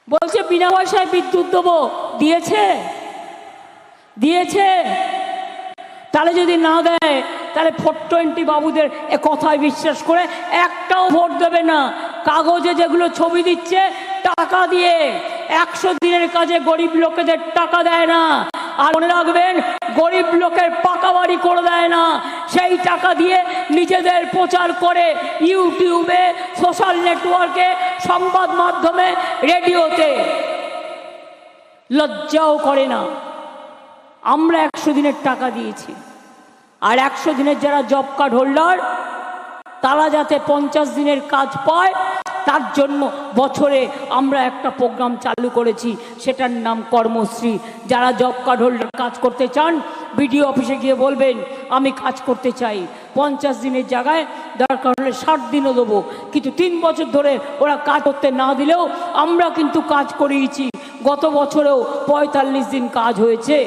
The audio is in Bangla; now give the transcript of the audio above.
বলছে বিনা পয়সায় বিদ্যুৎ দেবো, দিয়েছে? দিয়েছে? তাহলে যদি না দেয় তাহলে 420 বাবুদের এ কথায় বিশ্বাস করে একটাও ভোট দেবে না। কাগজে যেগুলো ছবি দিচ্ছে টাকা দিয়ে, 100 দিনের কাজে গরিব লোকেদের টাকা দেয় না। আর মনে রাখবেন, গরিব লোকের পাকা বাড়ি করে দেয় না, সেই টাকা দিয়ে নিজেদের প্রচার করে ইউটিউবে, সোশ্যাল নেটওয়ার্কে, সংবাদ মাধ্যমে, রেডিওতে। লজ্জাও করে না। আমরা 100 দিনের টাকা দিয়েছি, আর 100 দিনের যারা জব কার্ড হোল্ডার তারা যাতে 50 দিনের কাজ পায় তার জন্য বছরে আমরা একটা প্রোগ্রাম চালু করেছি, সেটার নাম কর্মশ্রী। যারা জব কার্ড হোল্ডার কাজ করতে চান, বিডিও অফিসে গিয়ে বলবেন আমি কাজ করতে চাই। 50 দিনের জায়গায় দরকার হলে 60 দিনও দেবো, কিন্তু 3 বছর ধরে ওরা কাজ করতে না দিলেও আমরা কিন্তু কাজ করিয়েছি। গত বছরেও 45 দিন কাজ হয়েছে।